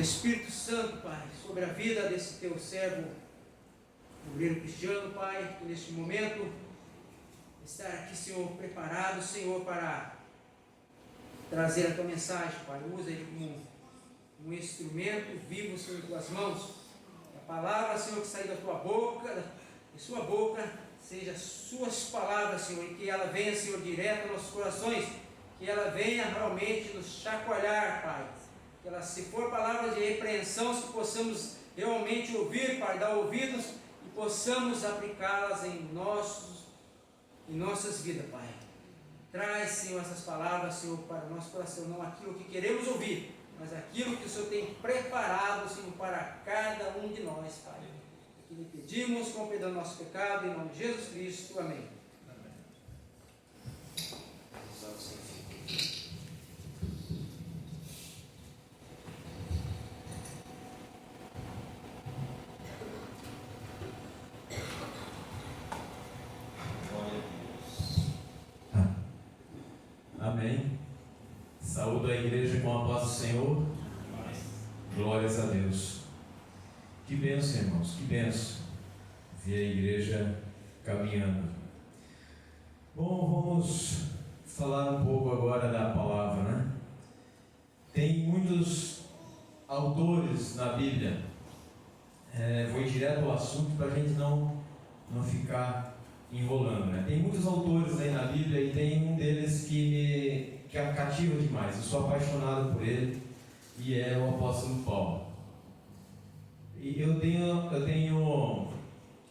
do Espírito Santo, Pai, sobre a vida desse teu servo, obreiro cristiano, Pai, que neste momento estar aqui, Senhor, preparado, Senhor, para trazer a tua mensagem, Pai. Usa ele como um instrumento vivo, Senhor, em tuas mãos. A palavra, Senhor, que sair da tua boca, de sua boca, seja suas palavras, Senhor, e que ela venha, Senhor, direto aos nossos corações, que ela venha realmente nos chacoalhar, Pai. Que ela, se for palavra de repreensão, que possamos realmente ouvir, Pai, dar ouvidos e possamos aplicá-las em nossas vidas, Pai. Traz, Senhor, essas palavras, Senhor, para o nosso coração, não aquilo que queremos ouvir, mas aquilo que o Senhor tem preparado, Senhor, para cada um de nós, Pai. Que lhe pedimos com perdão do nosso pecado, em nome de Jesus Cristo. Amém. Amém. Amém. Saúdo a igreja com a paz do Senhor. Glórias a Deus. Que bênção, irmãos, que bênção ver a igreja caminhando. Bom, vamos falar um pouco agora da palavra, né? Tem muitos autores na Bíblia. Vou ir direto ao assunto para a gente não ficar enrolando, né? Tem muitos autores aí na Bíblia e tem um deles que cativa demais. Eu sou apaixonado por ele e é o apóstolo Paulo. E eu tenho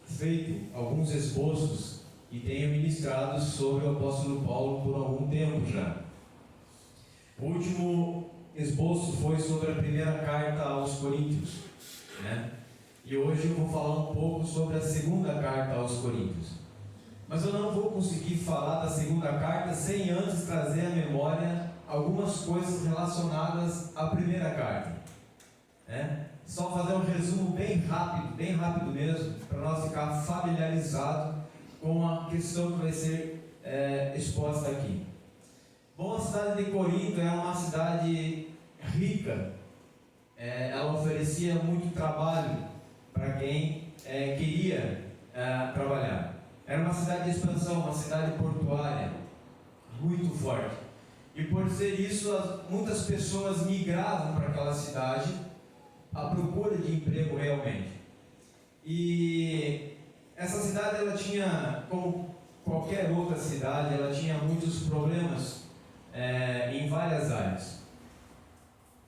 feito alguns esboços e tenho ministrado sobre o apóstolo Paulo por algum tempo já. O último esboço foi sobre a primeira carta aos Coríntios, né? E hoje eu vou falar um pouco sobre a segunda carta aos Coríntios. Mas eu não vou conseguir falar da segunda carta sem antes trazer à memória algumas coisas relacionadas à primeira carta, né? Só fazer um resumo bem rápido mesmo, para nós ficar familiarizados com a questão que vai ser exposta aqui. Bom, a cidade de Corinto é uma cidade rica, ela oferecia muito trabalho para quem queria trabalhar. Era uma cidade de expansão, uma cidade portuária, muito forte. E por ser isso, muitas pessoas migravam para aquela cidade à procura de emprego realmente. E essa cidade, ela tinha, como qualquer outra cidade, ela tinha muitos problemas em várias áreas.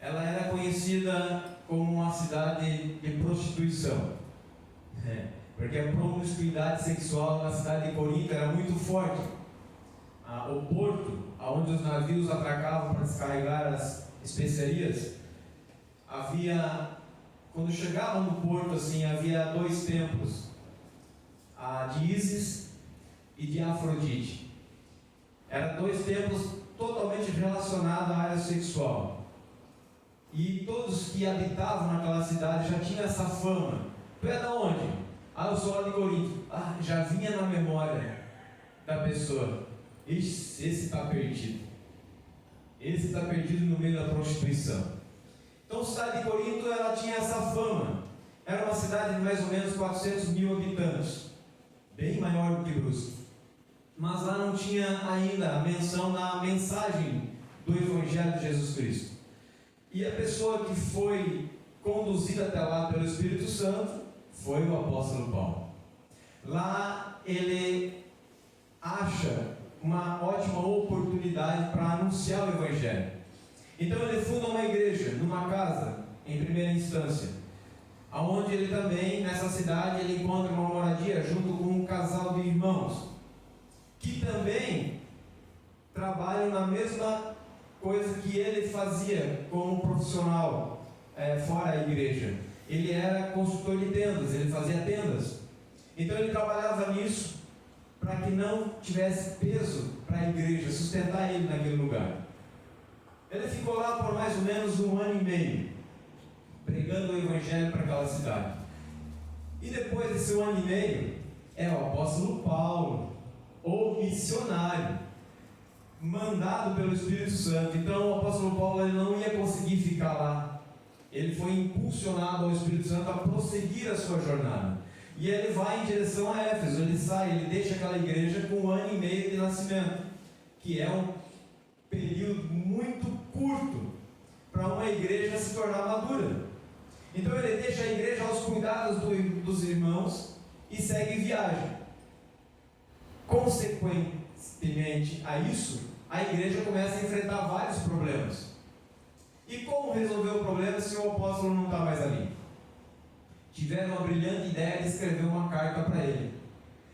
Ela era conhecida como uma cidade de prostituição, porque a promiscuidade sexual na cidade de Corinto era muito forte. O porto, onde os navios atracavam para descarregar as especiarias, quando chegavam no porto, assim, havia dois templos, de Ísis e de Afrodite. Eram dois templos totalmente relacionados à área sexual. E todos que habitavam naquela cidade já tinham essa fama. Tu é de onde? Eu sou lá de Corinto. Já vinha na memória da pessoa. Esse está perdido. Esse está perdido no meio da prostituição. Então a cidade de Corinto, ela tinha essa fama. Era uma cidade de mais ou menos 400 mil habitantes. Bem maior do que Brusque. Mas lá não tinha ainda a menção da mensagem do Evangelho de Jesus Cristo. E a pessoa que foi conduzida até lá pelo Espírito Santo foi o apóstolo Paulo. Lá ele acha uma ótima oportunidade para anunciar o Evangelho. Então ele funda uma igreja, numa casa, em primeira instância, aonde ele também, nessa cidade, ele encontra uma moradia junto com um casal de irmãos, que também trabalham na mesma coisa que ele fazia como profissional fora a igreja. Ele era construtor de tendas, ele fazia tendas. Então ele trabalhava nisso para que não tivesse peso para a igreja, sustentar ele naquele lugar. Ele ficou lá por mais ou menos 1 ano e meio, pregando o Evangelho para aquela cidade. E depois desse 1 ano e meio, o apóstolo Paulo, o missionário, mandado pelo Espírito Santo. Então o apóstolo Paulo, ele não ia conseguir ficar lá ele foi impulsionado ao Espírito Santo a prosseguir a sua jornada. E ele vai em direção a Éfeso, ele sai, ele deixa aquela igreja com 1 ano e meio de nascimento, que é um período muito curto para uma igreja se tornar madura. Então ele deixa a igreja aos cuidados dos irmãos e segue viagem. Consequentemente a isso, a igreja começa a enfrentar vários problemas. E como resolver o problema se o apóstolo não está mais ali? Tiveram uma brilhante ideia de escrever uma carta para ele,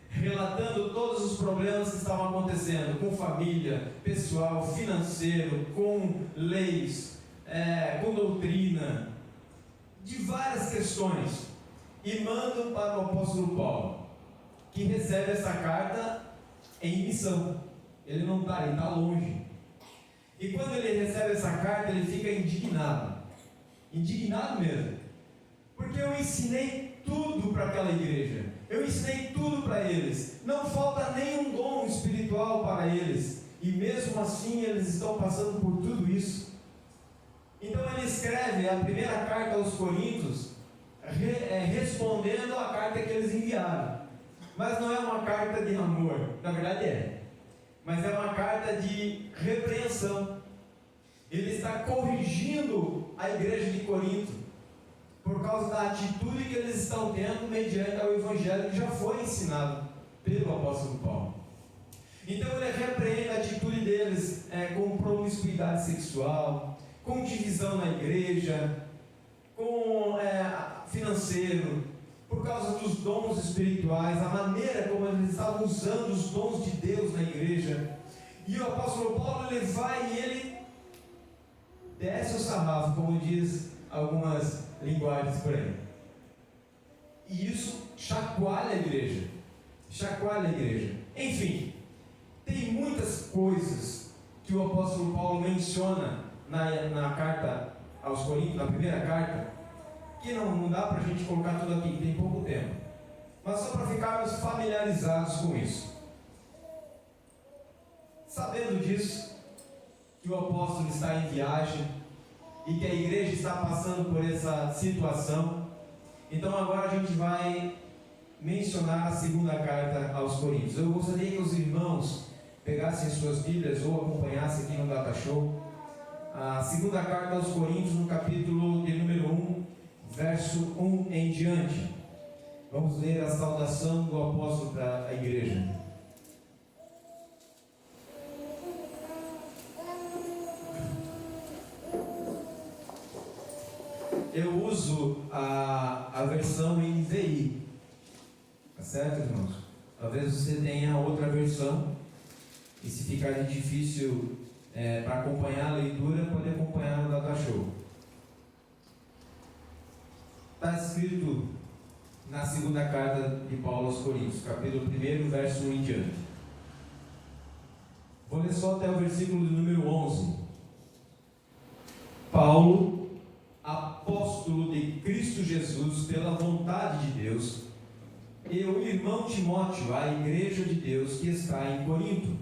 relatando todos os problemas que estavam acontecendo com família, pessoal, financeiro, com leis, com doutrina, de várias questões, e mandam para o apóstolo Paulo, que recebe essa carta em missão. Ele não está, ele está longe. E quando ele recebe essa carta, ele fica indignado mesmo, porque eu ensinei tudo para aquela igreja, eu ensinei tudo para eles, não falta nenhum dom espiritual para eles, e mesmo assim eles estão passando por tudo isso. Então ele escreve a primeira carta aos Coríntios, respondendo à carta que eles enviaram, mas não é uma carta de amor, na verdade mas é uma carta de repreensão. Ele está corrigindo a igreja de Corinto por causa da atitude que eles estão tendo mediante ao evangelho que já foi ensinado pelo apóstolo Paulo. Então ele repreende a atitude deles com promiscuidade sexual, com divisão na igreja, com financeiro, por causa dos dons espirituais, a maneira como eles estavam usando os dons de Deus na igreja. E o apóstolo Paulo, ele vai e ele desce o sarrafo, como diz algumas linguagens por aí. E isso chacoalha a igreja. Enfim, tem muitas coisas que o apóstolo Paulo menciona na carta aos Coríntios, na primeira carta, que não dá para a gente colocar tudo aqui, tem pouco tempo, mas só para ficarmos familiarizados com isso. Sabendo disso, que o apóstolo está em viagem e que a igreja está passando por essa situação, então agora a gente vai mencionar a segunda carta aos Coríntios. Eu gostaria que os irmãos pegassem suas Bíblias ou acompanhassem aqui no Data Show a segunda carta aos Coríntios, no capítulo de número 1, verso 1 em diante. Vamos ler a saudação do apóstolo para a igreja. Eu uso a versão NVI, tá certo, irmãos? Talvez você tenha outra versão, e se ficar difícil para acompanhar a leitura, pode acompanhar no Data Show. Está escrito na segunda carta de Paulo aos Coríntios, capítulo 1, verso 1 em diante. Vou ler só até o versículo de número 11. Paulo, apóstolo de Cristo Jesus, pela vontade de Deus, e o irmão Timóteo, à igreja de Deus que está em Corinto,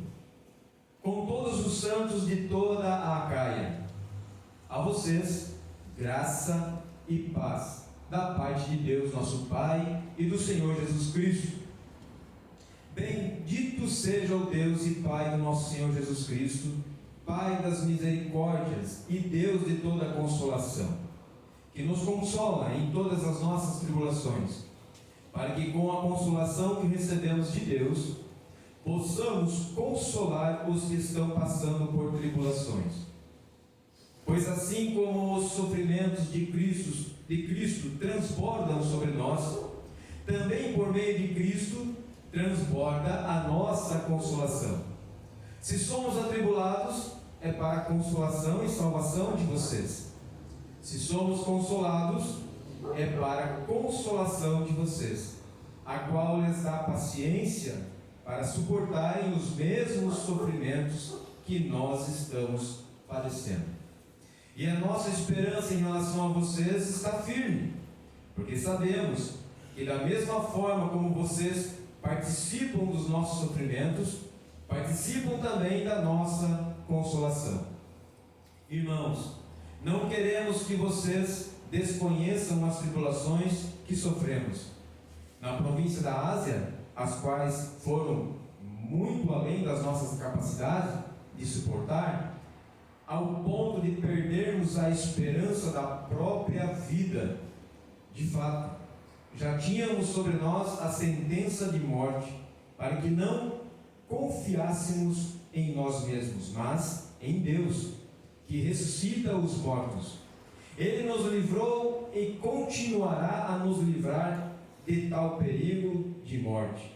com todos os santos de toda a Acaia. A vocês, graça e paz da parte de Deus, nosso Pai, e do Senhor Jesus Cristo. Bendito seja o Deus e Pai do nosso Senhor Jesus Cristo, Pai das misericórdias e Deus de toda a consolação, que nos consola em todas as nossas tribulações, para que com a consolação que recebemos de Deus, possamos consolar os que estão passando por tribulações. Pois assim como os sofrimentos de Cristo transbordam sobre nós, também por meio de Cristo transborda a nossa consolação. Se somos atribulados, é para a consolação e salvação de vocês. Se somos consolados, é para a consolação de vocês, a qual lhes dá paciência para suportarem os mesmos sofrimentos que nós estamos padecendo. E a nossa esperança em relação a vocês está firme, porque sabemos que da mesma forma como vocês participam dos nossos sofrimentos, participam também da nossa consolação. Irmãos, não queremos que vocês desconheçam as tribulações que sofremos. Na província da Ásia, as quais foram muito além das nossas capacidades de suportar, ao ponto de perdermos a esperança da própria vida. De fato, já tínhamos sobre nós a sentença de morte, para que não confiássemos em nós mesmos, mas em Deus, que ressuscita os mortos. Ele nos livrou e continuará a nos livrar de tal perigo de morte.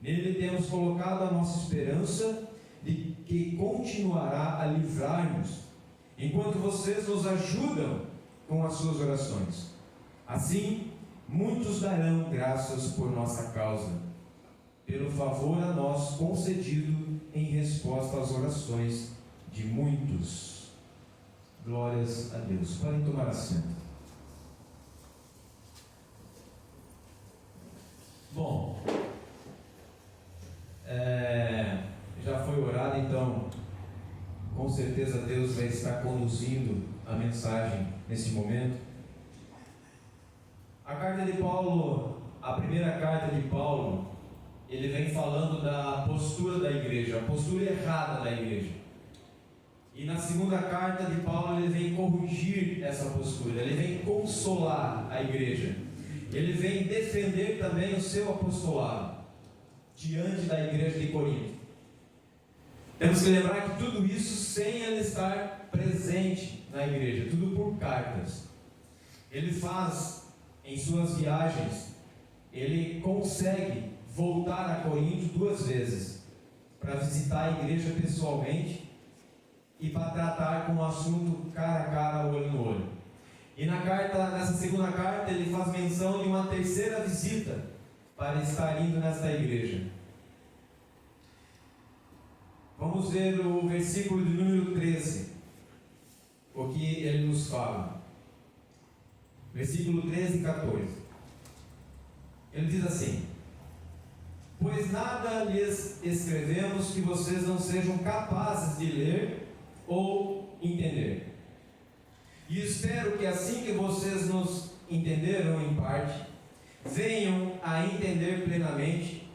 Nele temos colocado a nossa esperança de que continuará a livrar-nos, enquanto vocês nos ajudam com as suas orações. Assim, muitos darão graças por nossa causa, pelo favor a nós concedido em resposta às orações de muitos. Glórias a Deus. Podem tomar assento. Bom, já foi orado, então com certeza Deus vai estar conduzindo a mensagem nesse momento. A carta de Paulo, a primeira carta de Paulo, ele vem falando da postura da igreja, a postura errada da igreja. E na segunda carta de Paulo ele vem corrigir essa postura, ele vem consolar a igreja, ele vem defender também o seu apostolado diante da igreja de Corinto. Temos que lembrar que tudo isso sem ele estar presente na igreja, tudo por cartas. Ele faz em suas viagens, ele consegue voltar a Corinto 2 vezes para visitar a igreja pessoalmente e para tratar com o assunto cara a cara, olho no olho. E nessa segunda carta ele faz menção de uma terceira visita para estar indo nesta igreja. Vamos ver o versículo de número 13, o que ele nos fala. Versículo 13 e 14. Ele diz assim: pois nada lhes escrevemos que vocês não sejam capazes de ler ou entender. E espero que assim que vocês nos entenderam em parte, venham a entender plenamente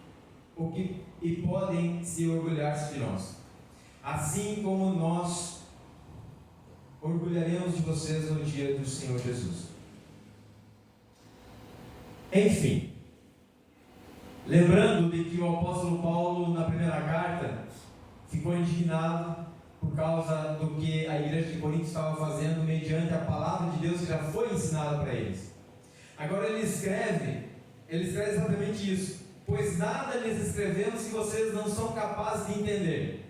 o que e podem se orgulhar-se de nós, assim como nós orgulharemos de vocês no dia do Senhor Jesus. Enfim, lembrando de que o apóstolo Paulo, na primeira carta, ficou indignado por causa do que a igreja de Corinto estava fazendo mediante a palavra de Deus que já foi ensinada para eles. Agora ele escreve exatamente isso: pois nada lhes escrevemos que vocês não são capazes de entender.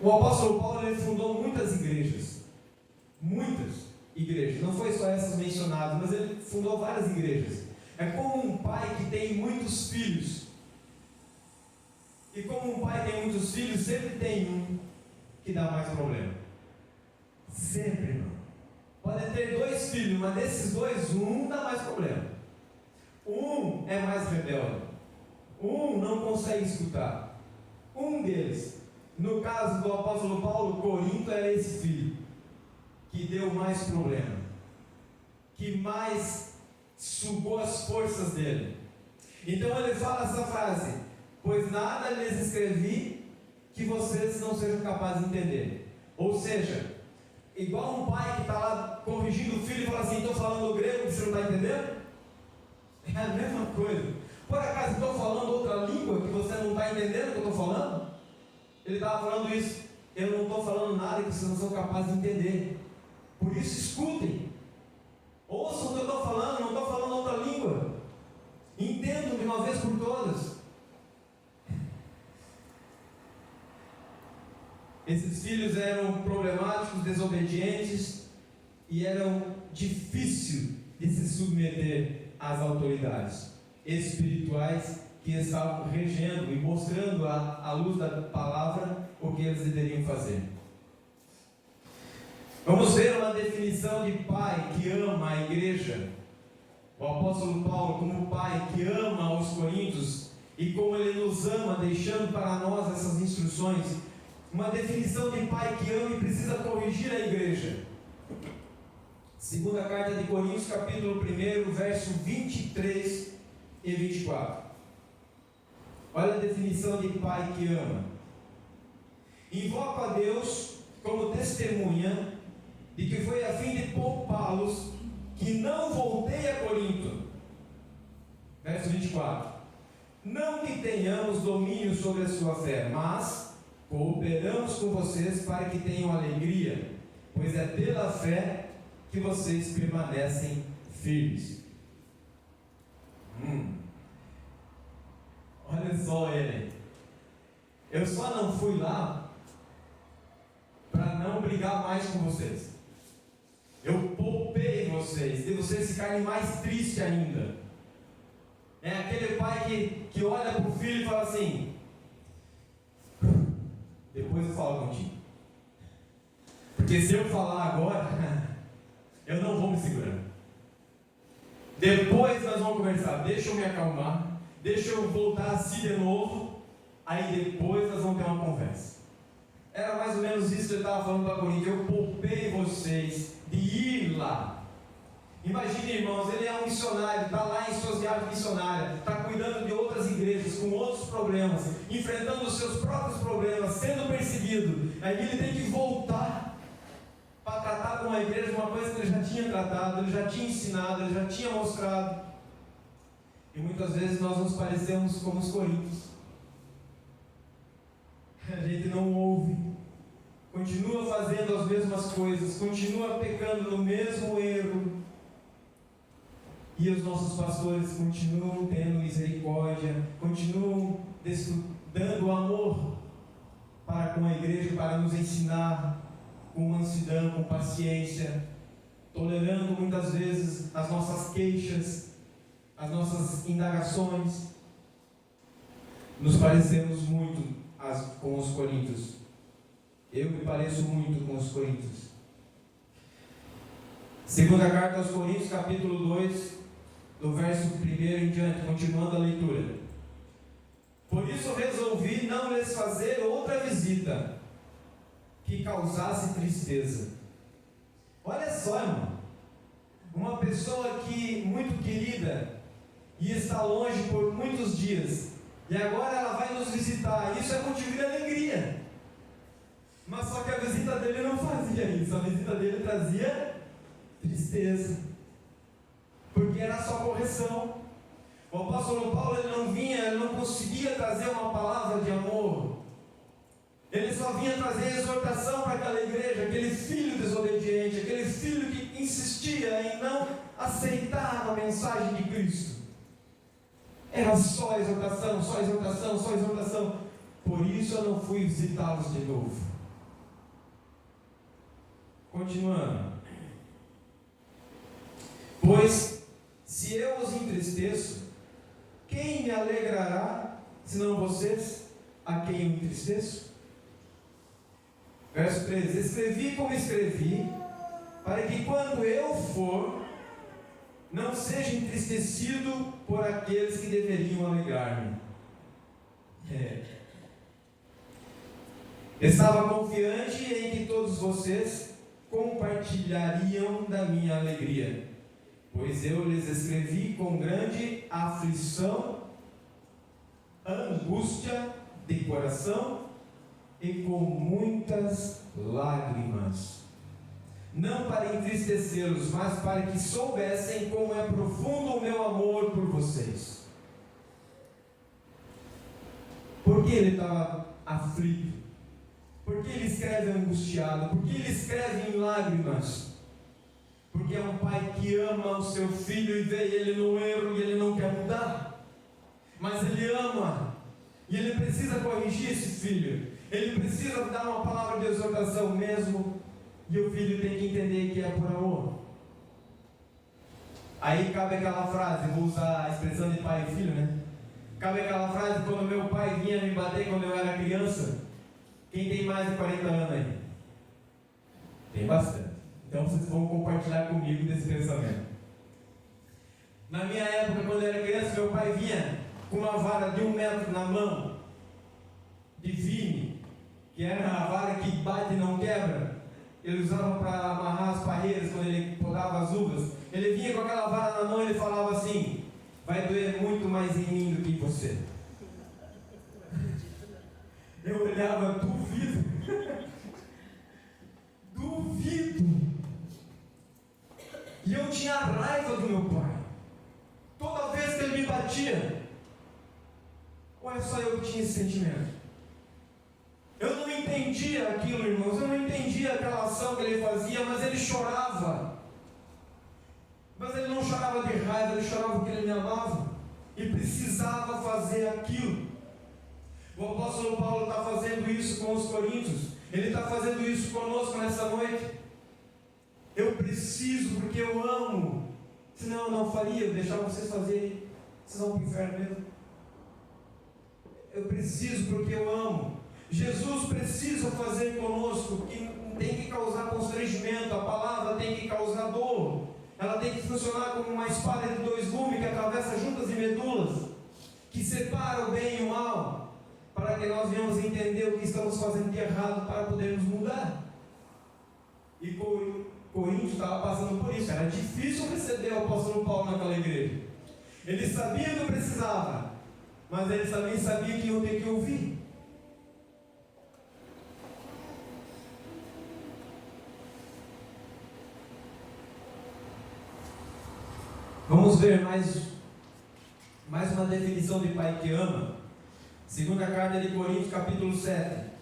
O apóstolo Paulo ele fundou muitas igrejas, não foi só essas mencionadas, mas ele fundou várias igrejas. É como um pai que tem muitos filhos. E como um pai tem muitos filhos, sempre tem um que dá mais problema. Sempre, irmão. Pode ter 2 filhos, mas desses 2, um dá mais problema. Um é mais rebelde. Um não consegue escutar. Um deles, no caso do apóstolo Paulo, Corinto era esse filho, que deu mais problema, que mais sugou as forças dele. Então ele fala essa frase: pois nada lhes escrevi que vocês não sejam capazes de entender. Ou seja, igual um pai que está lá corrigindo o filho e fala assim: estou falando grego, você não está entendendo? É a mesma coisa. Por acaso estou falando outra língua que você não está entendendo o que eu estou falando? Ele estava falando isso. Eu não estou falando nada que vocês não são capazes de entender. Por isso escutem. Ouçam o que eu estou falando, não estou falando outra língua. Entendam de uma vez por todas. Esses filhos eram problemáticos, desobedientes e eram difíceis de se submeter às autoridades espirituais que estavam regendo e mostrando à luz da palavra o que eles deveriam fazer. Vamos ver uma definição de pai que ama a igreja. O apóstolo Paulo, como pai que ama os coríntios e como ele nos ama, deixando para nós essas instruções. Uma definição de pai que ama e precisa corrigir a igreja. Segunda carta de Coríntios, capítulo 1, verso 23 e 24. Olha a definição de pai que ama. Invoco a Deus como testemunha de que foi a fim de poupá-los que não voltei a Corinto. Verso 24. Não que tenhamos domínio sobre a sua fé, mas cooperamos com vocês para que tenham alegria, pois é pela fé que vocês permanecem firmes. Olha só ele. Eu só não fui lá para não brigar mais com vocês. Eu poupei vocês, de vocês ficarem mais tristes ainda. É aquele pai que olha para o filho e fala assim: depois eu falo contigo. Porque se eu falar agora, eu não vou me segurar. Depois nós vamos conversar. Deixa eu me acalmar. Deixa eu voltar assim de novo. Aí depois nós vamos ter uma conversa. Era mais ou menos isso que ele estava falando para Coríntios. Eu poupei vocês de ir lá. Imagine, irmãos, ele é um missionário, está lá em suas viagens missionárias, está cuidando de outras igrejas com outros problemas, enfrentando os seus próprios problemas, sendo perseguido. Aí ele tem que voltar para tratar com a igreja uma coisa que ele já tinha tratado, ele já tinha ensinado, ele já tinha mostrado. E muitas vezes nós nos parecemos como os coríntios. A gente não ouve, continua fazendo as mesmas coisas, continua pecando no mesmo erro. E os nossos pastores continuam tendo misericórdia, continuam dando amor para com a igreja, para nos ensinar com mansidão, com paciência, tolerando muitas vezes as nossas queixas, as nossas indagações. Nos parecemos muito com os coríntios. Eu me pareço muito com os coríntios. Segunda carta aos Coríntios, capítulo 2, do verso 1 em diante, continuando a leitura. Por isso resolvi não lhes fazer outra visita que causasse tristeza. Olha só, irmão, uma pessoa que muito querida e está longe por muitos dias, e agora ela vai nos visitar. Isso é motivo de alegria. Mas só que a visita dele não fazia isso, a visita dele trazia tristeza, porque era só correção. O apóstolo Paulo ele não conseguia trazer uma palavra de amor. Ele só vinha trazer exortação para aquela igreja, aquele filho desobediente, aquele filho que insistia em não aceitar a mensagem de Cristo. Era só exortação, só exortação, só exortação. Por isso eu não fui visitá-los de novo. Continuando. Pois, se eu os entristeço, quem me alegrará, senão vocês, a quem eu me entristeço? Verso 13. Escrevi como escrevi, para que quando eu for, não seja entristecido por aqueles que deveriam alegrar-me. Estava confiante em que todos vocês compartilhariam da minha alegria, pois eu lhes escrevi com grande aflição, angústia de coração e com muitas lágrimas, não para entristecê-los, mas para que soubessem como é profundo o meu amor por vocês. Por que ele estava aflito? Por que ele escreve angustiado? Por que ele escreve em lágrimas? Porque é um pai que ama o seu filho e vê ele no erro e ele não quer mudar. Mas ele ama e ele precisa corrigir esse filho. Ele precisa dar uma palavra de exortação mesmo, e o filho tem que entender que é por amor. Aí cabe aquela frase, vou usar a expressão de pai e filho, né? Cabe aquela frase, quando meu pai vinha me bater quando eu era criança. Quem tem mais de 40 anos aí? Tem bastante. Então vocês vão compartilhar comigo desse pensamento. Na minha época, quando eu era criança, meu pai vinha com uma vara de 1 metro na mão, de vime, que era a vara que bate e não quebra. ele usava para amarrar as parreiras quando ele podava as uvas. Ele vinha com aquela vara na mão e ele falava assim: vai doer muito mais em mim do que em você. Eu olhava, duvido. Duvido. E eu tinha raiva do meu pai. Toda vez que ele me batia, ou é só eu que tinha esse sentimento? Eu não entendia aquilo, irmãos. Eu não entendia aquela ação que ele fazia, mas ele chorava. Mas ele não chorava de raiva, ele chorava porque ele me amava e precisava fazer aquilo. O apóstolo Paulo está fazendo isso com os coríntios. Ele está fazendo isso conosco nessa noite. Eu preciso porque eu amo. Senão eu não faria, eu deixava vocês fazerem. Vocês vão para o inferno mesmo. Eu preciso porque eu amo. Jesus precisa fazer conosco, que tem que causar constrangimento. A palavra tem que causar dor. Ela tem que funcionar como uma espada de dois gumes que atravessa juntas e medulas, que separa o bem e o mal, para que nós venhamos entender o que estamos fazendo de errado para podermos mudar. E Coríntios estava passando por isso. Era difícil receber o apóstolo Paulo naquela igreja. Eles sabiam que precisava, mas eles também sabiam que iam ter que ouvir. Vamos ver mais uma definição de pai que ama. Segunda carta de Coríntios, capítulo 7.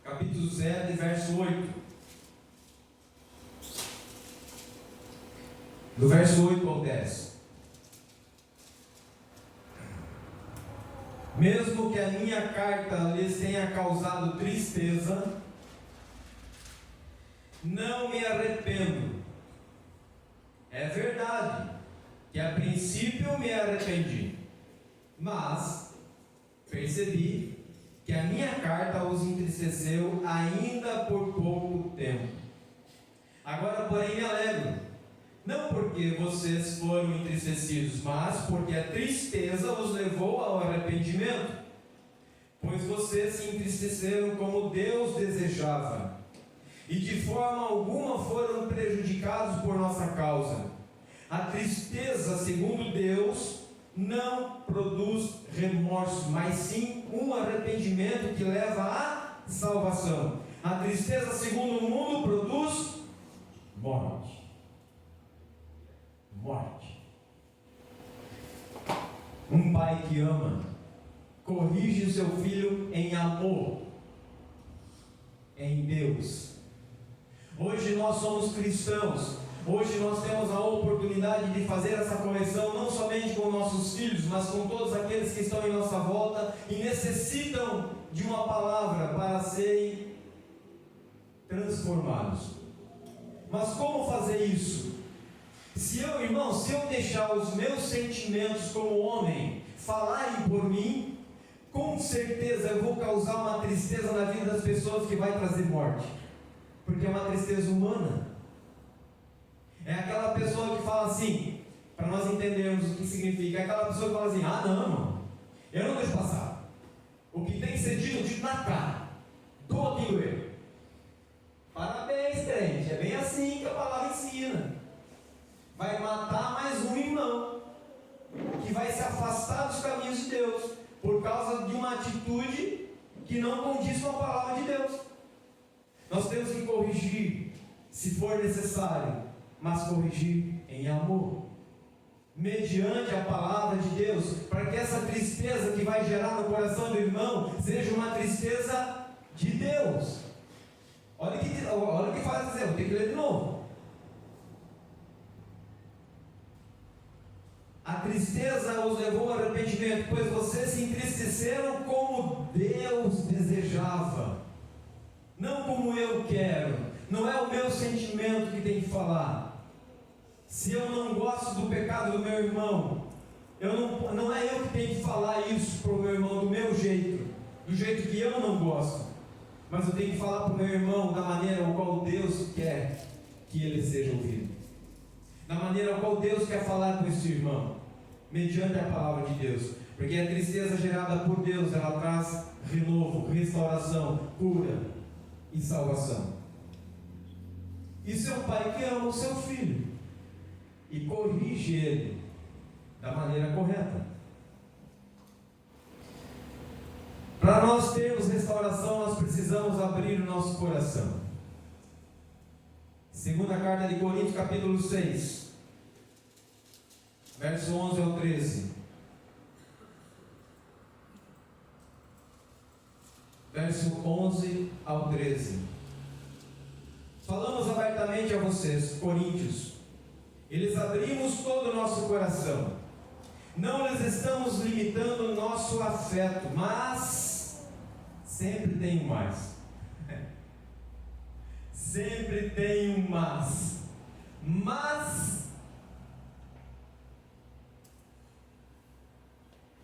Capítulo 7, verso 8. Do verso 8 ao 10. Mesmo que a minha carta lhes tenha causado tristeza, não me arrependo. É verdade que a princípio me arrependi, mas percebi que a minha carta os entristeceu ainda por pouco tempo. Agora, porém, me alegro, não porque vocês foram entristecidos, mas porque a tristeza os levou ao arrependimento, pois vocês se entristeceram como Deus desejava, e de forma alguma foram prejudicados por nossa causa. A tristeza, segundo Deus, não produz remorso, mas sim um arrependimento que leva à salvação. A tristeza, segundo o mundo, produz morte. Morte. Um pai que ama corrige o seu filho em amor, em Deus. Hoje nós somos cristãos. Hoje nós temos a oportunidade de fazer essa correção não somente com nossos filhos, mas com todos aqueles que estão em nossa volta e necessitam de uma palavra para serem transformados. Mas como fazer isso? Se eu deixar os meus sentimentos como homem falarem por mim, com certeza eu vou causar uma tristeza na vida das pessoas que vai trazer morte. Porque é uma tristeza humana. É aquela pessoa que fala assim, para nós entendermos o que significa, é aquela pessoa que fala assim: ah não, eu não deixo passar. O que tem que ser dito, eu digo na cara. Dou aqui doer. Parabéns, crente, é bem assim que a palavra ensina. Vai matar mais um irmão, que vai se afastar dos caminhos de Deus, por causa de uma atitude que não condiz com a palavra de Deus. Nós temos que corrigir, se for necessário, mas corrigir em amor, mediante a palavra de Deus, para que essa tristeza que vai gerar no coração do irmão seja uma tristeza de Deus. Olha o que faz dizer, vou ter que ler de novo. A tristeza os levou ao arrependimento, pois vocês se entristeceram como Deus desejava, não como eu quero. Não é o meu sentimento que tem que falar. Se eu não gosto do pecado do meu irmão, não é eu que tenho que falar isso para o meu irmão do meu jeito, do jeito que eu não gosto, mas eu tenho que falar para o meu irmão da maneira ao qual Deus quer que ele seja ouvido, da maneira ao qual Deus quer falar com esse irmão, mediante a palavra de Deus. Porque a tristeza gerada por Deus, ela traz renovo, restauração, cura. e salvação. Isso é um pai que ama o seu filho e corrige ele da maneira correta. Para nós termos restauração, nós precisamos abrir o nosso coração. Segunda carta de Coríntios, capítulo 6, verso 11 ao 13. Verso 11 ao 13. Falamos abertamente a vocês, coríntios, e lhes abrimos todo o nosso coração. Não lhes estamos limitando o nosso afeto, mas sempre tem um mais. Sempre tem um mas. Mas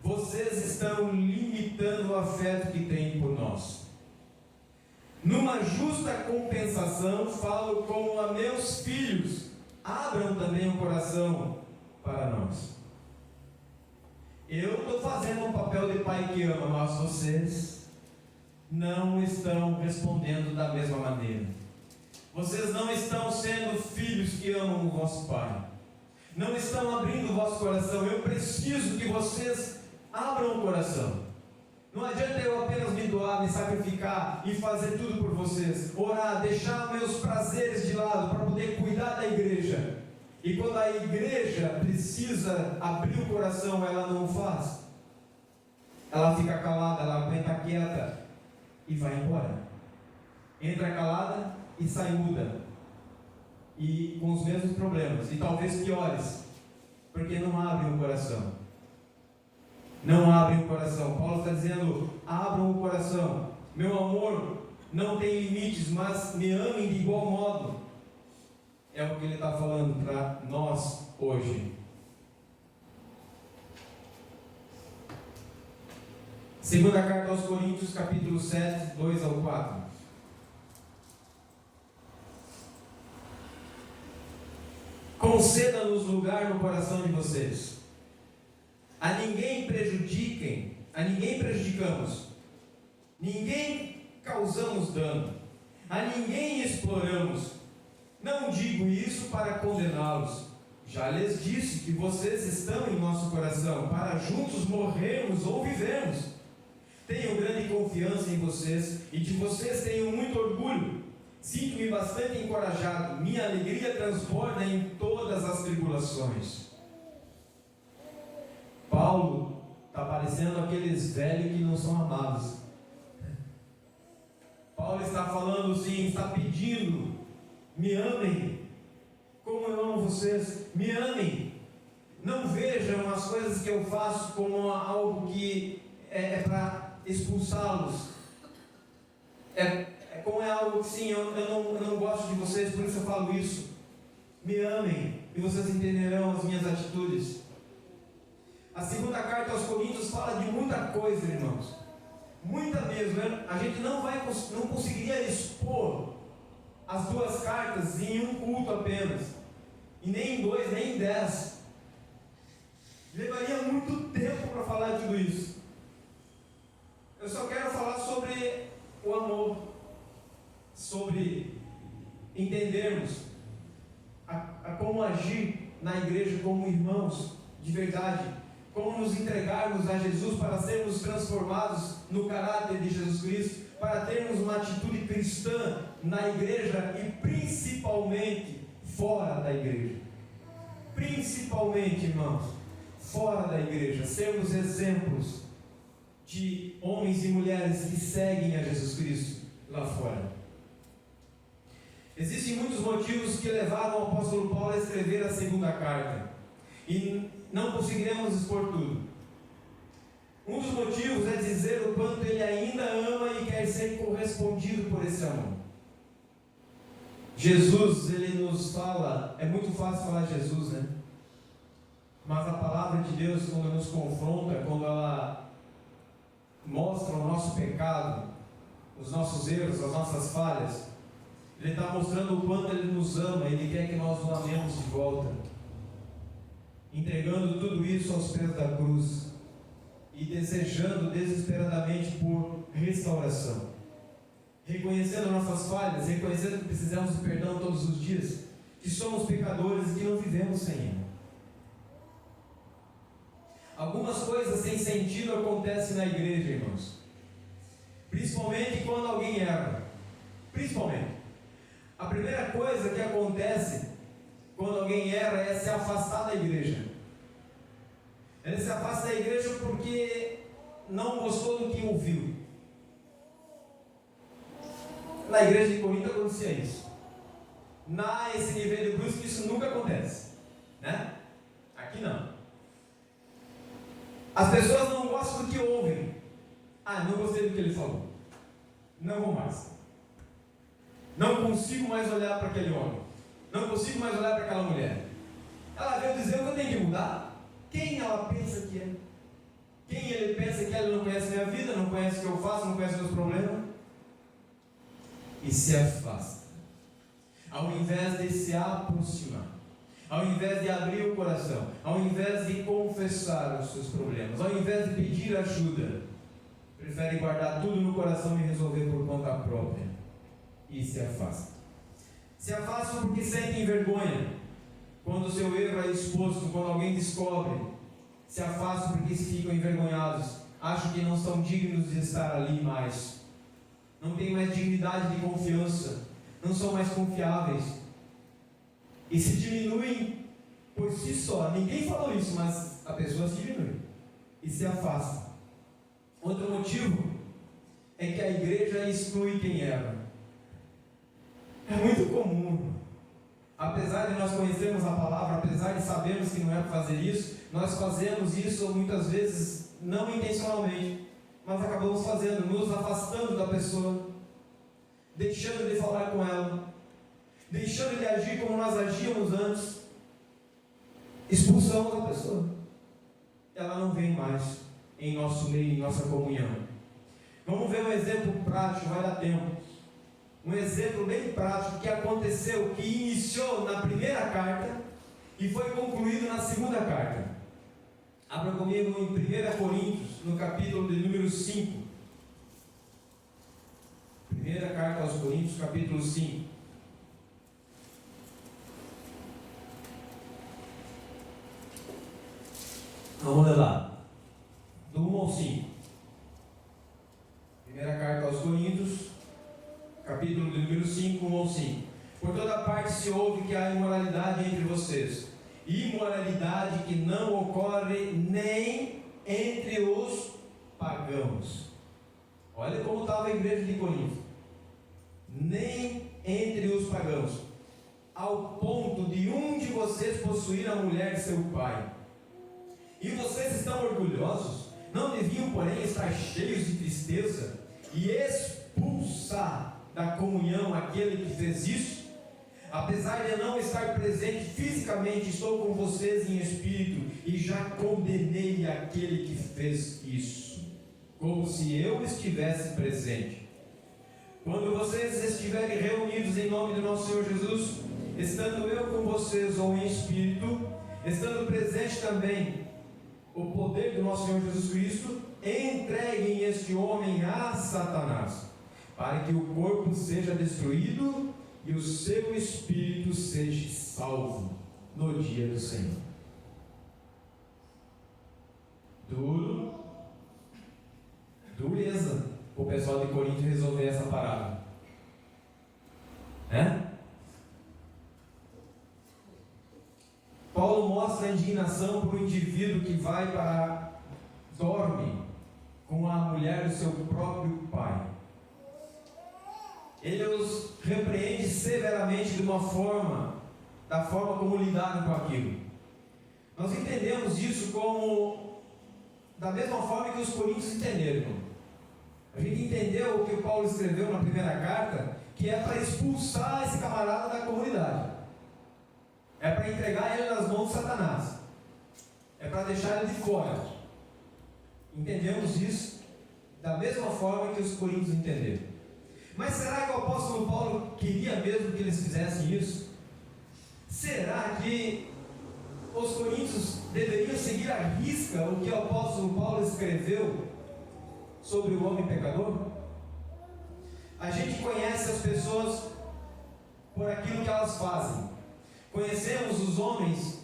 vocês estão limitando o afeto que têm por nós. Numa justa compensação, falo como a meus filhos, abram também o coração para nós. Eu estou fazendo um papel de pai que ama, mas vocês não estão respondendo da mesma maneira. Vocês não estão sendo filhos que amam o vosso pai. Não estão abrindo o vosso coração. Eu preciso que vocês abram o coração. Não adianta eu apenas me doar, me sacrificar e fazer tudo por vocês. Orar, deixar meus prazeres de lado para poder cuidar da igreja. E quando a igreja precisa abrir o coração, ela não faz. Ela fica calada, ela aguenta quieta e vai embora. Entra calada e sai muda. E com os mesmos problemas, e talvez piores, porque não abrem o coração. Não abrem o coração. Paulo está dizendo: abram o coração. Meu amor não tem limites, mas me amem de igual modo. É o que ele está falando para nós hoje. Segunda carta aos Coríntios, capítulo 7, 2 ao 4. Conceda-nos lugar no coração de vocês. A ninguém prejudicamos, ninguém causamos dano, a ninguém exploramos. Não digo isso para condená-los. Já lhes disse que vocês estão em nosso coração, para juntos morrermos ou vivermos. Tenho grande confiança em vocês e de vocês tenho muito orgulho. Sinto-me bastante encorajado. Minha alegria transborda em todas as tribulações. Paulo está parecendo aqueles velhos que não são amados. Paulo está falando assim, está pedindo: me amem, como eu amo vocês, me amem. Não vejam as coisas que eu faço como algo que é para expulsá-los. Como é algo que sim, eu não gosto de vocês, por isso eu falo isso. Me amem e vocês entenderão as minhas atitudes. A segunda carta aos Coríntios fala de muita coisa, irmãos. Muita mesmo. A gente não conseguiria expor as duas cartas em um culto apenas. E nem em 2, nem em 10. Levaria muito tempo para falar de tudo isso. Eu só quero falar sobre o amor. Sobre entendermos a como agir na igreja como irmãos de verdade. Como nos entregarmos a Jesus para sermos transformados no caráter de Jesus Cristo, para termos uma atitude cristã na igreja e principalmente fora da igreja. Principalmente, irmãos, fora da igreja, sermos exemplos de homens e mulheres que seguem a Jesus Cristo lá fora. Existem muitos motivos que levaram o apóstolo Paulo a escrever a segunda carta, e não conseguiremos expor tudo. Um dos motivos é dizer o quanto ele ainda ama e quer ser correspondido por esse amor. Jesus, ele nos fala, é muito fácil falar Jesus, né? Mas a palavra de Deus, quando nos confronta, quando ela mostra o nosso pecado, os nossos erros, as nossas falhas, ele está mostrando o quanto ele nos ama, ele quer que nós o amemos de volta, entregando tudo isso aos pés da cruz e desejando desesperadamente por restauração. reconhecendo nossas falhas, reconhecendo que precisamos de perdão todos os dias, que somos pecadores e que não vivemos sem Ele. Algumas coisas sem sentido acontecem na igreja, irmãos. Principalmente quando alguém erra. Principalmente. A primeira coisa que acontece quando alguém erra é se afastar da igreja. Ele se afasta da igreja porque não gostou do que ouviu. Na igreja de Corinto acontecia isso. Esse nível de brusco isso nunca acontece, né? Aqui não. As pessoas não gostam do que ouvem. Não gostei do que ele falou. Não vou mais. Não consigo mais olhar para aquele homem. Não consigo mais olhar para aquela mulher. Ela veio dizer que eu tenho que mudar. Quem ela pensa que é? Quem ele pensa que é? Ele não conhece minha vida, não conhece o que eu faço, não conhece meus problemas. E se afasta. Ao invés de se aproximar, ao invés de abrir o coração, ao invés de confessar os seus problemas, ao invés de pedir ajuda, prefere guardar tudo no coração e resolver por conta própria. E se afasta. Se afastam porque sentem vergonha quando o seu erro é exposto, quando alguém descobre. Se afastam porque ficam envergonhados, acham que não são dignos de estar ali mais, não têm mais dignidade de confiança, não são mais confiáveis e se diminuem por si só. Ninguém falou isso, mas a pessoa se diminui e se afasta. Outro motivo é que a igreja exclui quem erra. É muito comum, apesar de nós conhecermos a palavra, apesar de sabermos que não é para fazer isso, nós fazemos isso muitas vezes não intencionalmente, mas acabamos fazendo, nos afastando da pessoa, deixando de falar com ela, deixando de agir como nós agíamos antes, expulsamos a pessoa. Ela não vem mais em nosso meio, em nossa comunhão. Vamos ver um exemplo prático, vai dar tempo. Um exemplo bem prático que aconteceu, que iniciou na primeira carta e foi concluído na segunda carta. Abra comigo em 1 Coríntios, no capítulo de número 5. Primeira carta aos Coríntios, capítulo 5. Vamos ler lá. Do 1 ao 5. Primeira carta aos Coríntios, capítulo de número 5, 1 ao 5. Por toda parte se ouve que há imoralidade entre vocês. Imoralidade que não ocorre nem entre os pagãos. Olha como estava a igreja de Corinto. Nem entre os pagãos. Ao ponto de um de vocês possuir a mulher de seu pai. E vocês estão orgulhosos? Não deviam, porém, estar cheios de tristeza e expulsar da comunhão aquele que fez isso? Apesar de não estar presente fisicamente, estou com vocês em espírito e já condenei aquele que fez isso, como se eu estivesse presente. Quando vocês estiverem reunidos em nome do nosso Senhor Jesus, estando eu com vocês ou em espírito, estando presente também o poder do nosso Senhor Jesus Cristo, entreguem este homem a Satanás, para que o corpo seja destruído e o seu espírito seja salvo no dia do Senhor. Dureza o pessoal de Corinto resolver essa parada, né? Paulo mostra a indignação por um indivíduo que dorme com a mulher do seu próprio pai. Ele os repreende severamente da forma como lidaram com aquilo. Nós entendemos isso como da mesma forma que os coríntios entenderam. A gente entendeu o que o Paulo escreveu na primeira carta, que é para expulsar esse camarada da comunidade. É para entregar ele nas mãos de Satanás. É para deixar ele de fora. Entendemos isso da mesma forma que os coríntios entenderam. Mas será que o apóstolo Paulo queria mesmo que eles fizessem isso? Será que os coríntios deveriam seguir à risca o que o apóstolo Paulo escreveu sobre o homem pecador? A gente conhece as pessoas por aquilo que elas fazem. Conhecemos os homens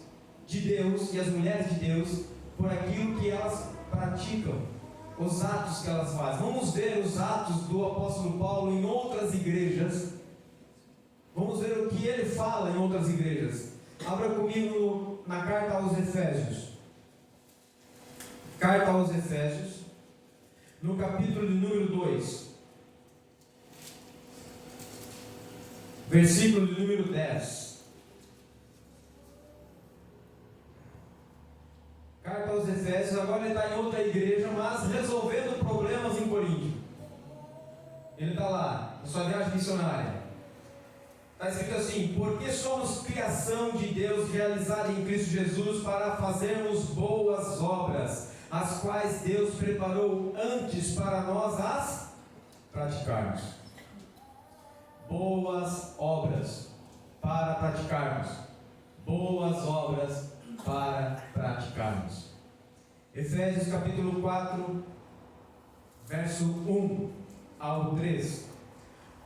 de Deus e as mulheres de Deus por aquilo que elas praticam, os atos que elas fazem. Vamos ver os atos do apóstolo Paulo em outras igrejas. Vamos ver o que ele fala em outras igrejas. Abra comigo na carta aos Efésios. Carta aos Efésios, no capítulo de número 2, versículo de número 10. Carta aos Efésios, agora ele está em outra igreja, mas resolvendo problemas em Corinto. Ele está lá, na sua viagem missionária. Está escrito assim: porque somos criação de Deus realizada em Cristo Jesus para fazermos boas obras, as quais Deus preparou antes para nós as praticarmos. Boas obras para praticarmos. Boas obras para praticarmos. Efésios capítulo 4, verso 1 ao 3.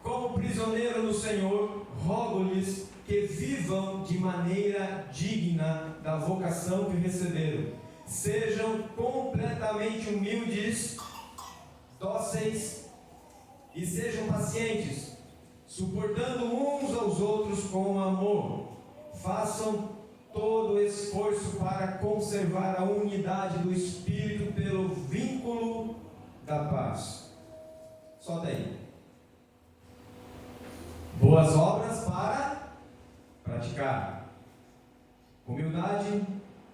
Como prisioneiro no Senhor, rogo-lhes que vivam de maneira digna da vocação que receberam. Sejam completamente humildes, dóceis e sejam pacientes, suportando uns aos outros com amor. Façam todo o esforço para conservar a unidade do Espírito pelo vínculo da paz. Solta aí. Boas obras para praticar. Humildade,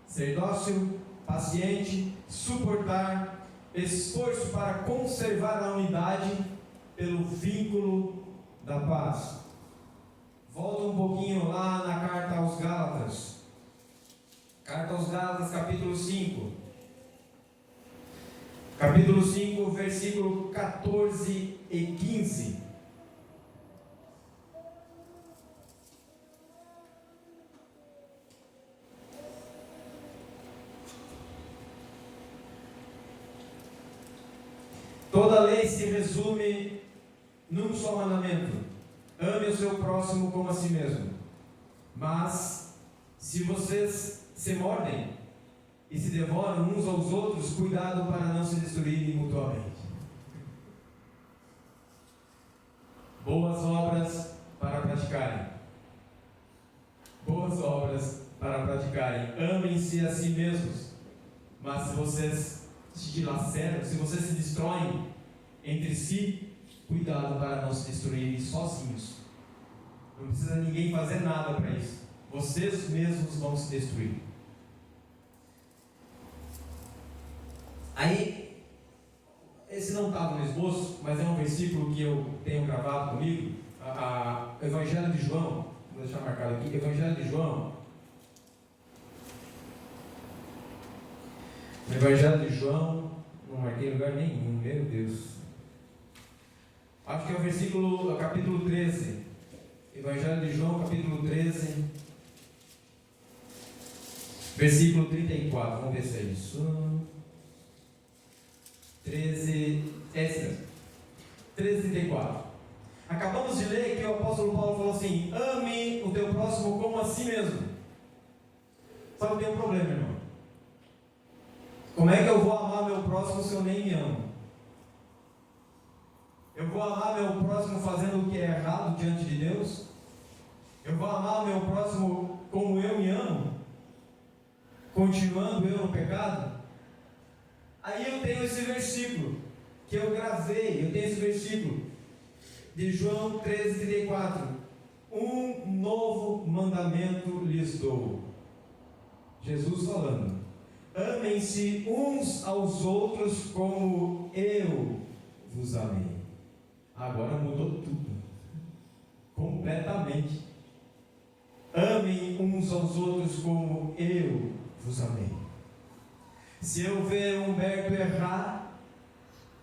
ser dócil, paciente, suportar, esforço para conservar a unidade pelo vínculo da paz. Volta um pouquinho lá na carta aos Gálatas. Carta aos Gálatas, capítulo 5. Capítulo 5, versículo 14 e 15. Toda lei se resume num só mandamento: ame o seu próximo como a si mesmo. Mas, se vocês se mordem e se devoram uns aos outros, cuidado para não se destruírem mutuamente. Boas obras para praticarem. Boas obras para praticarem. Amem-se a si mesmos. Mas se vocês se dilaceram, se vocês se destroem entre si, cuidado para não se destruírem sozinhos. Não precisa ninguém fazer nada para isso. Vocês mesmos vão se destruir. Aí, esse não estava no esboço, mas é um versículo que eu tenho gravado comigo. Evangelho de João, vou deixar marcado aqui. Evangelho de João. Evangelho de João, não marquei em lugar nenhum, meu Deus. Acho que é o versículo, capítulo 13. Evangelho de João, capítulo 13, versículo 34. Vamos ver se é isso. 13, 34. Acabamos de ler que o apóstolo Paulo falou assim: ame o teu próximo como a si mesmo. Só que tem um problema, irmão. Como é que eu vou amar meu próximo se eu nem me amo? Eu vou amar meu próximo fazendo o que é errado diante de Deus? Eu vou amar meu próximo como eu me amo? Continuando eu no pecado? Aí eu tenho esse versículo que eu gravei, eu tenho esse versículo de João 13:34. Um novo mandamento lhes dou. Jesus falando: amem-se uns aos outros como eu vos amei. Agora mudou tudo, completamente. Amem uns aos outros como eu vos amei. Se eu ver Humberto errar,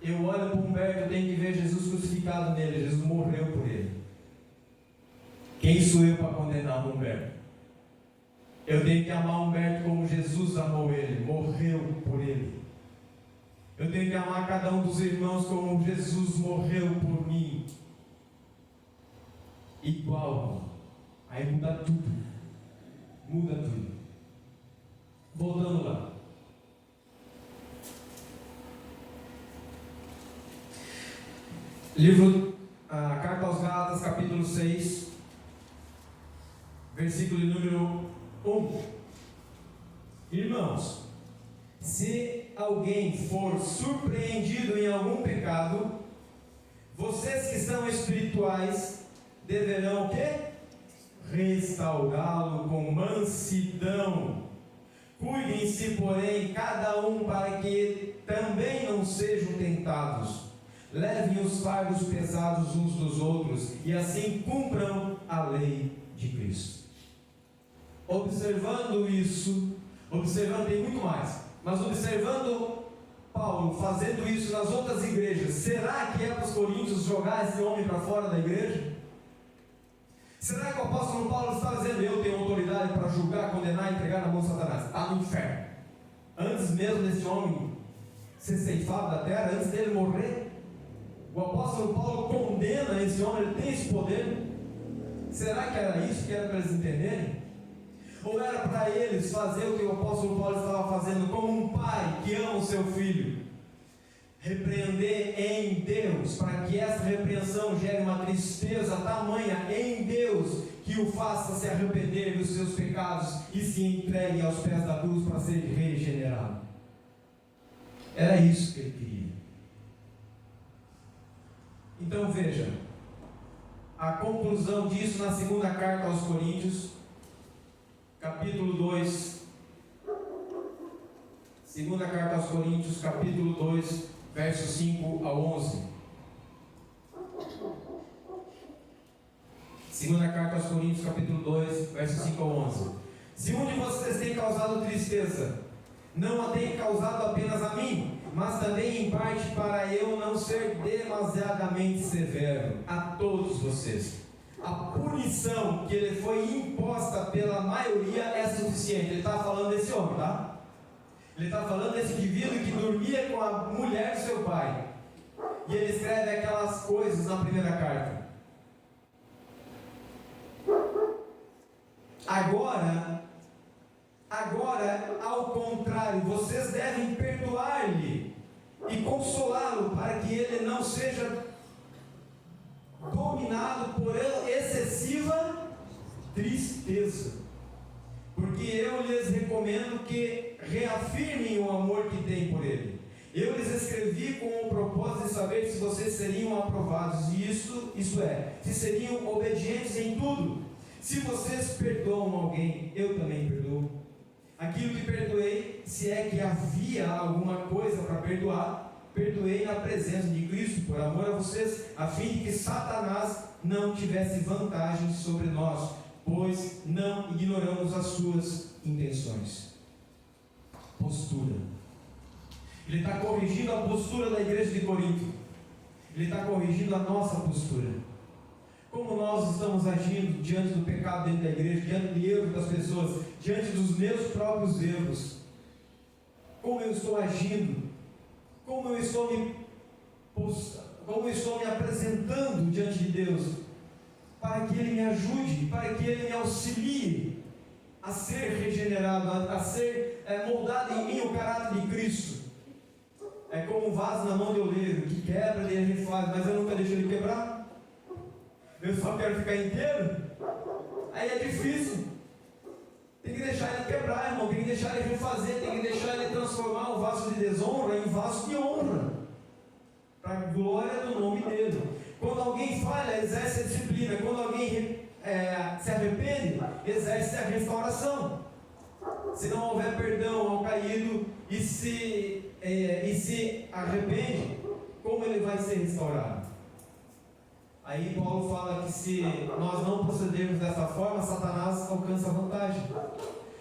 eu olho para Humberto, eu tenho que ver Jesus crucificado nele. Jesus morreu por ele. Quem sou eu para condenar Humberto? Eu tenho que amar Humberto como Jesus amou ele, morreu por ele. Eu tenho que amar cada um dos irmãos como Jesus morreu por mim. igual, aí muda tudo. Muda tudo. Voltando lá. A Carta aos Gálatas, capítulo 6, versículo número 1. Irmãos, se alguém for surpreendido em algum pecado, vocês que são espirituais deverão o quê? Restaurá-lo com mansidão. Cuidem-se, porém, cada um para que também não sejam tentados. Levem os fardos pesados uns dos outros e assim cumpram a lei de Cristo. Observando isso, tem muito mais, mas observando Paulo fazendo isso nas outras igrejas, será que é para os coríntios jogar esse homem para fora da igreja? Será que o apóstolo Paulo está dizendo: eu tenho autoridade para julgar, condenar e entregar na mão de Satanás? Está no inferno. Antes mesmo desse homem ser ceifado da terra, antes dele morrer, o apóstolo Paulo condena esse homem, ele tem esse poder. Será que era isso que era para eles entenderem? Ou era para eles fazer o que o apóstolo Paulo estava fazendo como um pai que ama o seu filho? Repreender em Deus, para que essa repreensão gere uma tristeza tamanha em Deus, que o faça se arrepender dos seus pecados e se entregue aos pés da cruz para ser regenerado. Era isso que ele queria. Então veja, a conclusão disso na segunda carta aos Coríntios, capítulo 2, segunda carta aos Coríntios, capítulo 2, versos 5 a 11. Segunda carta aos Coríntios, capítulo 2, versos 5 a 11. Se um de vocês tem causado tristeza, não a tem causado apenas a mim, mas também em parte para eu não ser demasiadamente severo a todos vocês. A punição que lhe foi imposta pela maioria é suficiente. Ele está falando desse homem, tá? Ele está falando desse indivíduo que dormia com a mulher do seu pai. E ele escreve aquelas coisas na primeira carta. Agora, ao contrário, vocês devem perdoar-lhe e consolá-lo para que ele não seja dominado por excessiva tristeza. Porque eu lhes recomendo que reafirmem o amor que têm por ele. Eu lhes escrevi com o propósito de saber se vocês seriam aprovados, e isso é, se seriam obedientes em tudo. Se vocês perdoam alguém, eu também perdoo. Aquilo que perdoei, se é que havia alguma coisa para perdoar, perdoei na presença de Cristo, por amor a vocês, a fim de que Satanás não tivesse vantagem sobre nós, pois não ignoramos as suas intenções. Postura. Ele está corrigindo a postura da igreja de Corinto. Ele está corrigindo a nossa postura. Como nós estamos agindo diante do pecado dentro da igreja, diante do erro das pessoas, diante dos meus próprios erros. Como eu estou agindo? Como eu estou me apresentando diante de Deus? Para que Ele me ajude, para que Ele me auxilie a ser regenerado, a ser moldado em mim o caráter de Cristo. É como um vaso na mão de oleiro, que quebra e a gente faz, mas eu nunca deixo ele quebrar. Eu só quero ficar inteiro. Aí é difícil. Tem que deixar ele quebrar, irmão. Tem que deixar ele refazer. Tem que deixar ele transformar o vaso de desonra em vaso de honra, para a glória do nome dele. Quando alguém falha, exerce a disciplina. Quando alguém se arrepende, exerce a restauração. Se não houver perdão ao caído e se arrepende, como ele vai ser restaurado? Aí Paulo fala que se nós não procedermos dessa forma, Satanás alcança vantagem.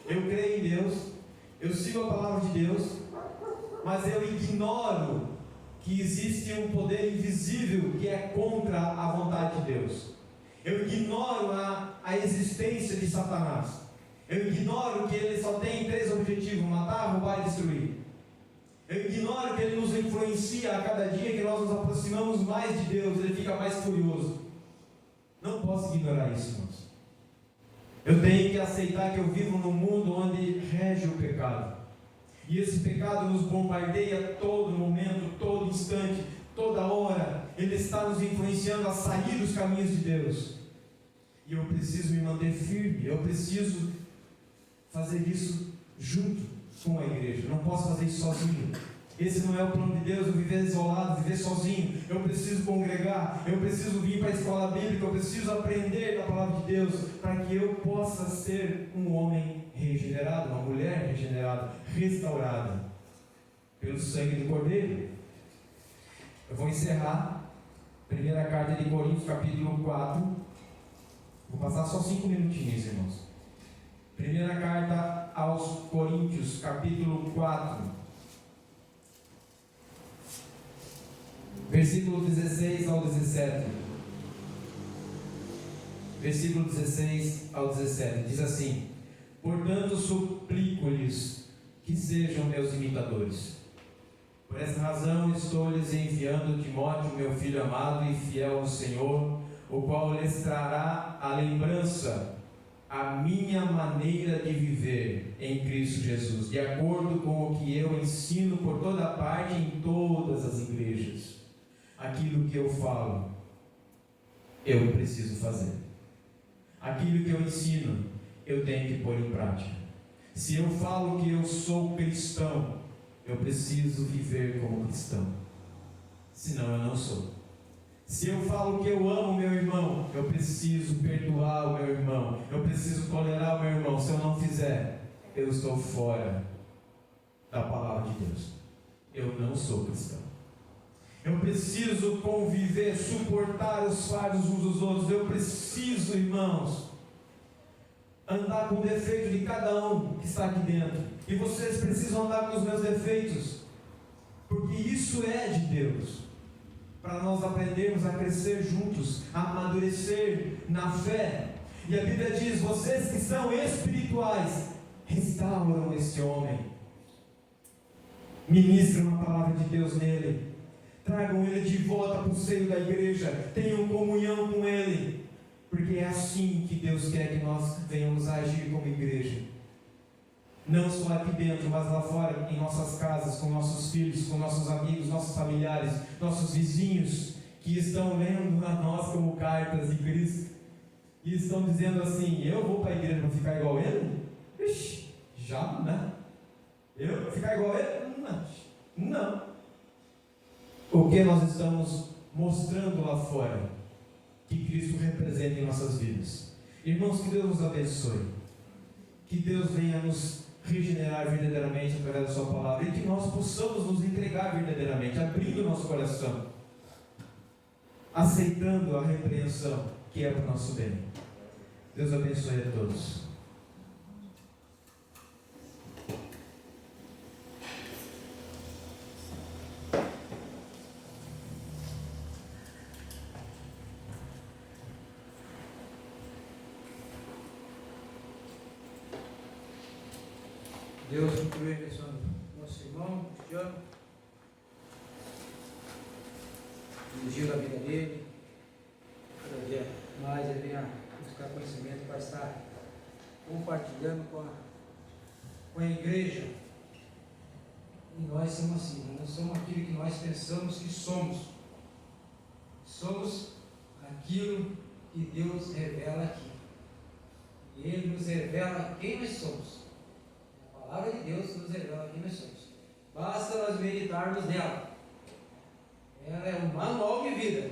Eu creio em Deus, eu sigo a palavra de Deus, mas eu ignoro que existe um poder invisível que é contra a vontade de Deus. Eu ignoro a existência de Satanás. Eu ignoro que ele só tem 3 objetivos: matar, roubar e destruir. Eu ignoro que ele nos influencia a cada dia que nós nos aproximamos mais de Deus, ele fica mais furioso. Não posso ignorar isso, irmãos. Eu tenho que aceitar que eu vivo num mundo onde rege o pecado. E esse pecado nos bombardeia a todo momento, todo instante, toda hora. Ele está nos influenciando a sair dos caminhos de Deus. E eu preciso me manter firme. Eu preciso fazer isso junto com a igreja. Eu não posso fazer isso sozinho. Esse não é o plano de Deus, eu viver isolado, viver sozinho. Eu preciso congregar, eu preciso vir para a escola bíblica, eu preciso aprender da palavra de Deus, para que eu possa ser um homem regenerado, uma mulher regenerada, restaurada, pelo sangue do Cordeiro. Eu vou encerrar, primeira carta de Coríntios, capítulo 4, vou passar só 5 minutinhos, irmãos. Primeira carta aos Coríntios, capítulo 4, versículo 16 ao 17. Versículo 16 ao 17. Diz assim: portanto, suplico-lhes que sejam meus imitadores. Por essa razão estou-lhes enviando Timóteo, meu filho amado e fiel ao Senhor, o qual lhes trará a lembrança a minha maneira de viver em Cristo Jesus, de acordo com o que eu ensino por toda parte em todas as igrejas. Aquilo que eu falo, eu preciso fazer. Aquilo que eu ensino, eu tenho que pôr em prática. Se eu falo que eu sou cristão, eu preciso viver como cristão. Senão eu não sou. Se eu falo que eu amo meu irmão, eu preciso perdoar o meu irmão. Eu preciso tolerar o meu irmão. Se eu não fizer, eu estou fora da palavra de Deus. Eu não sou cristão. Eu preciso conviver, suportar os fardos uns dos outros. Eu preciso, irmãos, andar com o defeito de cada um que está aqui dentro. E vocês precisam andar com os meus defeitos, porque isso é de Deus, para nós aprendermos a crescer juntos, a amadurecer na fé. E a Bíblia diz: vocês que são espirituais, restauram esse homem, ministram a palavra de Deus nele, tragam ele de volta para o seio da igreja, tenham comunhão com ele, porque é assim que Deus quer que nós venhamos a agir como igreja. Não só aqui dentro, mas lá fora, em nossas casas, com nossos filhos, com nossos amigos, nossos familiares, nossos vizinhos, que estão lendo a nós como cartas de Cristo, e estão dizendo assim: eu vou para a igreja para ficar igual ele? Ixi, já, né? Eu vou ficar igual ele? Não. O que nós estamos mostrando lá fora que Cristo representa em nossas vidas. Irmãos, que Deus nos abençoe, que Deus venha nos regenerar verdadeiramente através da sua palavra, e que nós possamos nos entregar verdadeiramente, abrindo o nosso coração, aceitando a repreensão que é para o nosso bem. Deus abençoe a todos. Deus continue abençoando nosso irmão Cristiano, dirigindo a vida dele, cada dia mais ele venha buscar conhecimento para estar compartilhando com a igreja. E nós somos assim, nós somos aquilo que nós pensamos que somos. Somos aquilo que Deus revela aqui. E Ele nos revela quem nós somos. A palavra de Deus nos revela quem nós somos. Basta nós meditarmos nela. Ela é um manual de vida.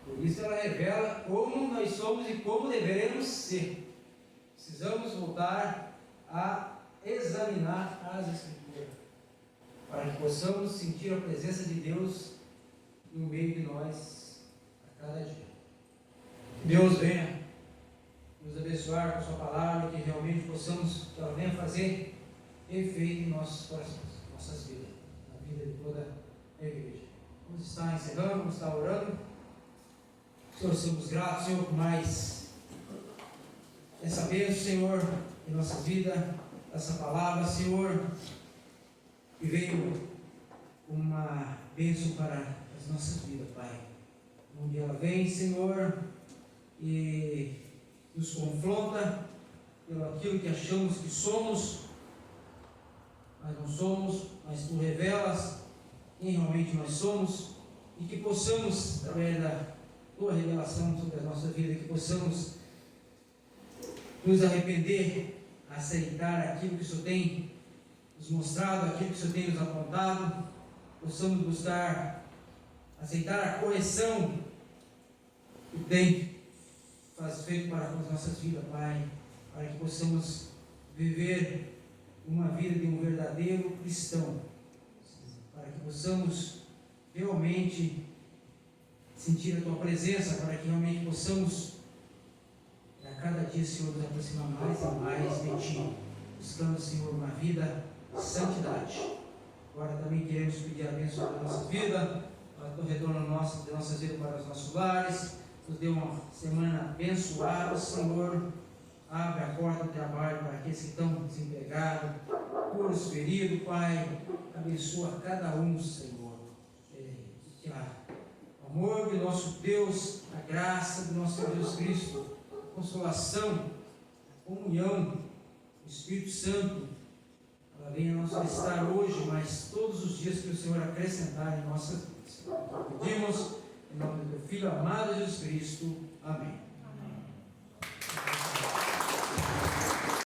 Por isso ela revela como nós somos e como deveremos ser. Precisamos voltar a examinar as Escrituras, para que possamos sentir a presença de Deus no meio de nós a cada dia. Que Deus venha nos abençoar com a sua palavra, que realmente possamos, que ela venha fazer efeito em nossos corações, nossas vidas, na vida de toda a igreja. Vamos estar encerrando, vamos estar orando. Senhor, somos gratos, Senhor, por mais essa bênção, Senhor, em nossa vida, essa palavra, Senhor, que veio uma bênção para as nossas vidas, Pai. Onde ela vem, Senhor, e nos confronta pelo aquilo que achamos que somos, mas não somos, mas Tu revelas quem realmente nós somos, e que possamos, através da Tua revelação sobre a nossa vida, que possamos nos arrepender, aceitar aquilo que o Senhor tem nos mostrado, aquilo que o Senhor tem nos apontado, possamos buscar aceitar a correção que tem feito para as nossas vidas, Pai, para que possamos viver uma vida de um verdadeiro cristão, para que possamos realmente sentir a Tua presença, para que realmente possamos a cada dia, Senhor, nos aproximar mais e mais de Ti, buscando, Senhor, uma vida de santidade. Agora também queremos pedir a bênção da nossa vida, para o retorno de nossas vidas para os nossos lares. Nos dê uma semana abençoada, Senhor. Abre a porta do trabalho para aqueles que estão desempregados, cura os feridos, Pai. Abençoa cada um, Senhor. Que o amor do nosso Deus, a graça do nosso Senhor Jesus Cristo, a consolação, a comunhão do Espírito Santo, ela venha não só estar hoje, mas todos os dias que o Senhor acrescentar em nossas vidas. Pedimos em nome do Teu Filho amado Jesus Cristo. Amém.